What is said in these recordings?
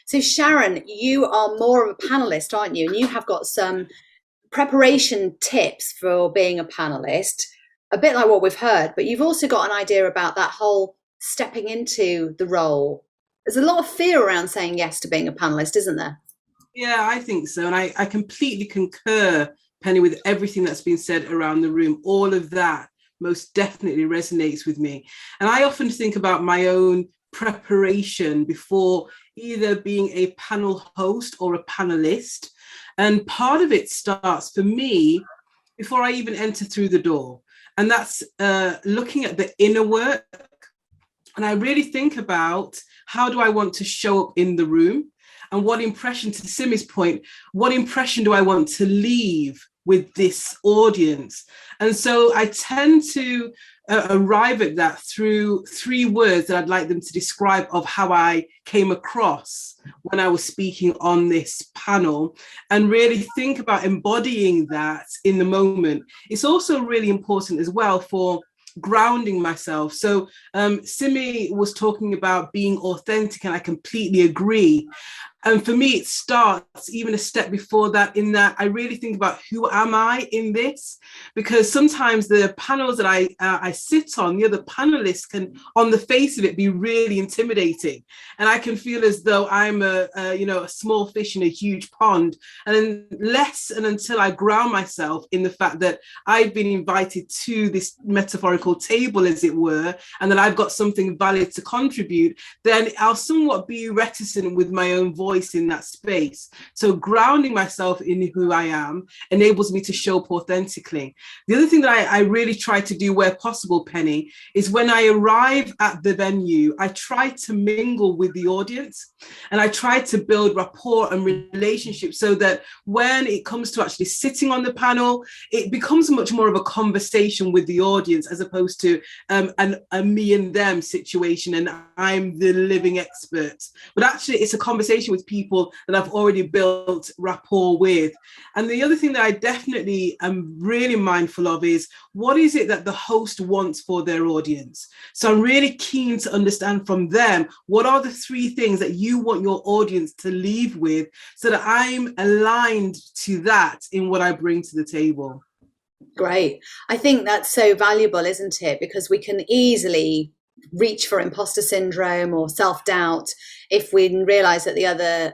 So Sharon, you are more of a panelist, aren't you? And you have got some preparation tips for being a panelist, a bit like what we've heard, but you've also got an idea about that whole stepping into the role. There's a lot of fear around saying yes to being a panelist, isn't there? Yeah, I think so. And I completely concur, Penny, with everything that's been said around the room. All of that most definitely resonates with me. And I often think about my own preparation before either being a panel host or a panelist. And part of it starts for me before I even enter through the door. And that's looking at the inner work. And I really think about, how do I want to show up in the room? And what impression, to Simi's point, what impression do I want to leave with this audience? And so I tend to arrive at that through 3 words that I'd like them to describe of how I came across when I was speaking on this panel, and really think about embodying that in the moment. It's also really important as well for grounding myself. So Simi was talking about being authentic, and I completely agree. And for me, it starts even a step before that, in that I really think about, who am I in this? Because sometimes the panels that I sit on, the other panelists can, on the face of it, be really intimidating. And I can feel as though I'm a small fish in a huge pond. And unless and until I ground myself in the fact that I've been invited to this metaphorical table, as it were, and that I've got something valid to contribute, then I'll somewhat be reticent with my own voice in that space. So grounding myself in who I am enables me to show up authentically. The other thing that I really try to do where possible, Penny, is when I arrive at the venue, I try to mingle with the audience, and I try to build rapport and relationships, so that when it comes to actually sitting on the panel, it becomes much more of a conversation with the audience, as opposed to a me and them situation and I'm the living expert. But actually it's a conversation with people that I've already built rapport with. And the other thing that I definitely am really mindful of is, what is it that the host wants for their audience? So I'm really keen to understand from them, what are the 3 things that you want your audience to leave with, so that I'm aligned to that in what I bring to the table. Great. I think that's so valuable, isn't it? Because we can easily reach for imposter syndrome or self-doubt if we realize that the other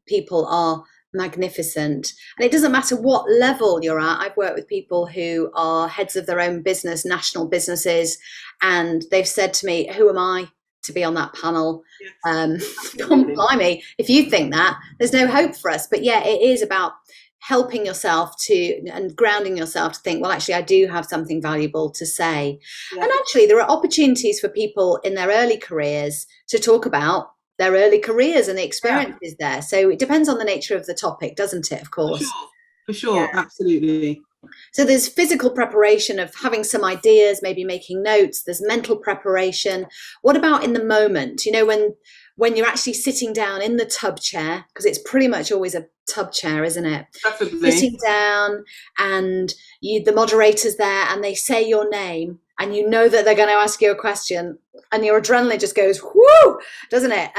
people are magnificent. And it doesn't matter what level you're at. I've worked with people who are heads of their own business, national businesses, and they've said to me, who am I to be on that panel? Blimey, if you think that, there's no hope for us. But yeah, it is about helping yourself to, and grounding yourself to think, well, actually, I do have something valuable to say. Yeah. And actually, there are opportunities for people in their early careers to talk about their early careers and the experiences there. So it depends on the nature of the topic, doesn't it, of course? For sure. Yeah. Absolutely. So there's physical preparation of having some ideas, maybe making notes. There's mental preparation. What about in the moment? You know, when you're actually sitting down in the tub chair, because it's pretty much always a tub chair, isn't it? Definitely. Sitting down, and the moderator's there, and they say your name, and you know that they're going to ask you a question, and your adrenaline just goes whoo, doesn't it?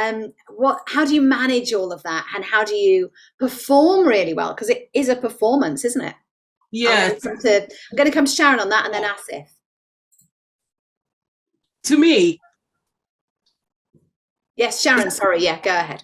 How do you manage all of that, and how do you perform really well? Because it is a performance, isn't it? Yeah. I'm going to come to Sharon on that, and then Asif. To me. Yes, Sharon, sorry. Yeah, go ahead.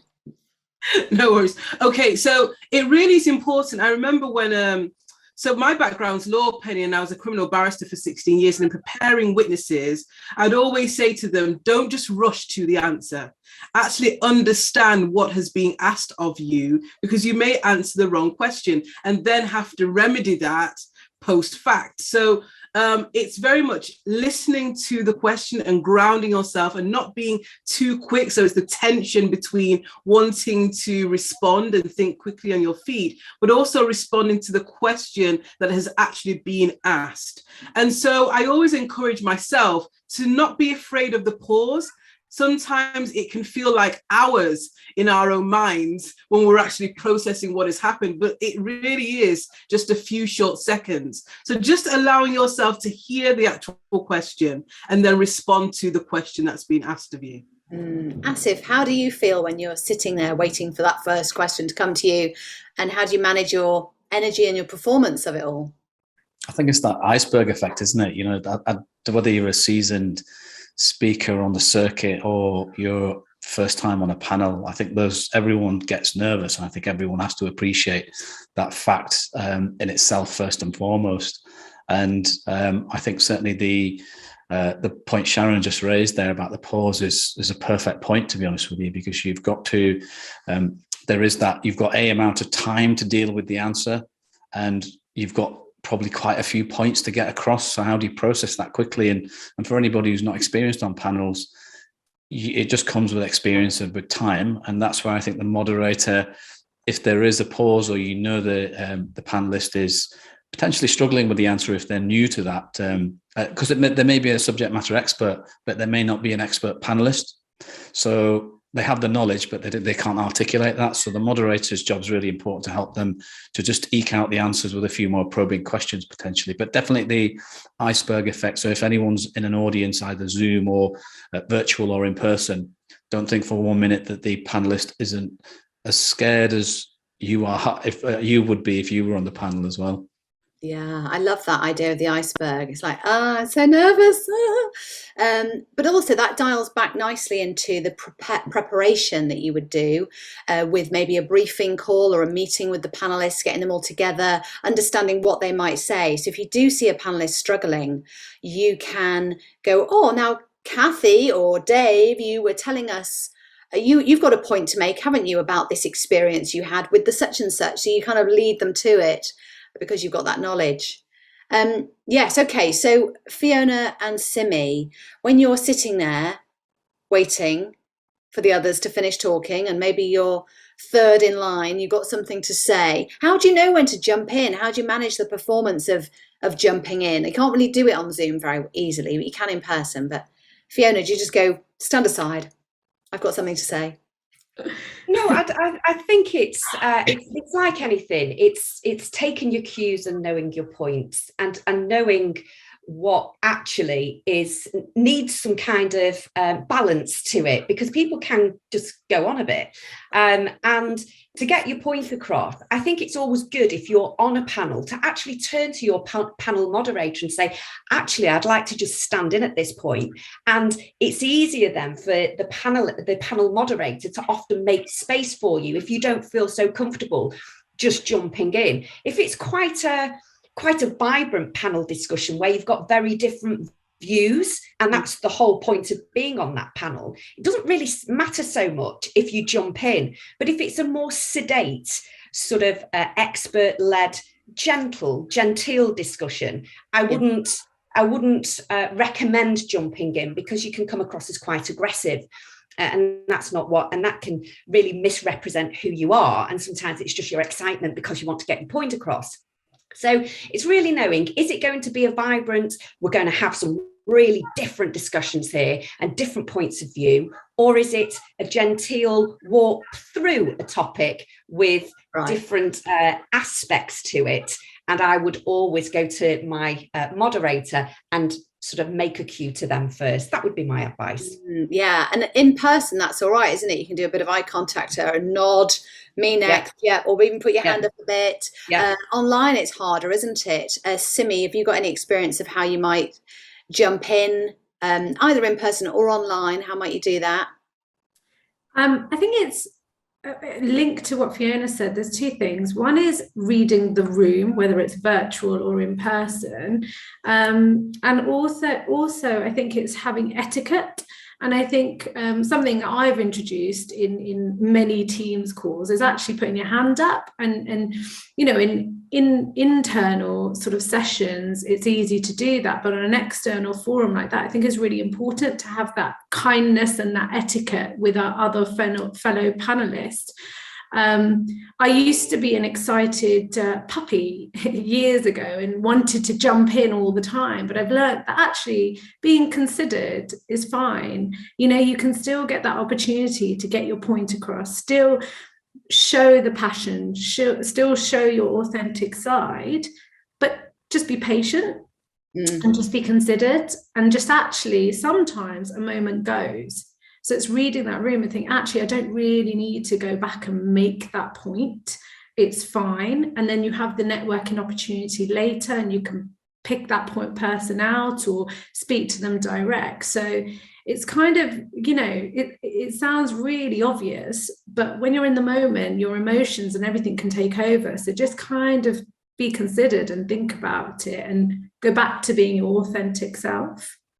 No worries. Okay, so it really is important. I remember when, so my background's law, Penny, and I was a criminal barrister for 16 years. And in preparing witnesses, I'd always say to them, don't just rush to the answer. Actually understand what has been asked of you, because you may answer the wrong question and then have to remedy that post fact. So it's very much listening to the question and grounding yourself and not being too quick. So it's the tension between wanting to respond and think quickly on your feet, but also responding to the question that has actually been asked. And so I always encourage myself to not be afraid of the pause. Sometimes it can feel like hours in our own minds when we're actually processing what has happened, but it really is just a few short seconds. So just allowing yourself to hear the actual question and then respond to the question that's been asked of you. Asif, how do you feel when you're sitting there waiting for that first question to come to you? And how do you manage your energy and your performance of it all? I think it's that iceberg effect, isn't it? You know, whether you're a seasoned speaker on the circuit or you're first time on a panel, I think everyone gets nervous, and I think everyone has to appreciate that fact in itself first and foremost. And I think certainly the point Sharon just raised there about the pause is a perfect point, to be honest with you, because you've got to there is that you've got a amount of time to deal with the answer, and you've got probably quite a few points to get across. So how do you process that quickly? And for anybody who's not experienced on panels, it just comes with experience and with time. And that's why I think the moderator, if there is a pause, or the panelist is potentially struggling with the answer if they're new to that, because there may be a subject matter expert, but there may not be an expert panelist. So they have the knowledge, but they can't articulate that. So the moderator's job is really important to help them to just eke out the answers with a few more probing questions potentially. But definitely the iceberg effect. So if anyone's in an audience, either Zoom or virtual or in person, don't think for 1 minute that the panelist isn't as scared as you are, if you would be if you were on the panel as well. Yeah, I love that idea of the iceberg. It's like, I'm so nervous. But also that dials back nicely into the preparation that you would do with maybe a briefing call or a meeting with the panelists, getting them all together, understanding what they might say. So if you do see a panelist struggling, you can go, oh, now Kathy or Dave, you were telling us you've got a point to make, haven't you, about this experience you had with the such and such. So you kind of lead them to it, because you've got that knowledge. Yes, okay. So Fiona and Simi, when you're sitting there waiting for the others to finish talking, and maybe you're third in line, you've got something to say, how do you know when to jump in? How do you manage the performance of jumping in? You can't really do it on Zoom very easily, but you can in person. But Fiona, do you just go, stand aside, I've got something to say? No, I think it's like anything. It's taking your cues and knowing your points, and knowing what actually needs some kind of balance to it, because people can just go on a bit. And to get your point across, I think it's always good if you're on a panel to actually turn to your panel moderator and say, actually, I'd like to just stand in at this point. And it's easier then for the panel moderator to often make space for you if you don't feel so comfortable just jumping in. If it's quite a vibrant panel discussion where you've got very different views, and that's the whole point of being on that panel, it doesn't really matter so much if you jump in. But if it's a more sedate, sort of expert-led, genteel discussion, I wouldn't recommend jumping in, because you can come across as quite aggressive. And that's not and that can really misrepresent who you are. And sometimes it's just your excitement because you want to get your point across. So it's really knowing, is it going to be a vibrant, we're going to have some really different discussions here and different points of view, or is it a genteel walk through a topic with different aspects to it? And I would always go to my moderator and sort of make a cue to them first. That would be my advice. Yeah, and in person, that's all right, isn't it? You can do a bit of eye contact or a nod, me next, or even put your hand up a bit. Online, it's harder, isn't it? Simi, have you got any experience of how you might jump in, either in person or online? How might you do that? I think it's linked to what Fiona said. There's two things. One is reading the room, whether it's virtual or in person, and also I think it's having etiquette. And I think something that I've introduced in many Teams calls is actually putting your hand up, and you know, in internal sort of sessions, it's easy to do that, but on an external forum like that, I think it's really important to have that kindness and that etiquette with our other fellow panelists. I used to be an excited puppy years ago and wanted to jump in all the time, but I've learned that actually being considered is fine. You know, you can still get that opportunity to get your point across, still show the passion, still show your authentic side, but just be patient and just be considered, and just actually sometimes a moment goes. So it's reading that room and think, actually, I don't really need to go back and make that point. It's fine. And then you have the networking opportunity later, and you can pick that point person out or speak to them direct. So it's kind of, it sounds really obvious, but when you're in the moment, your emotions and everything can take over. So just kind of be considered and think about it and go back to being your authentic self.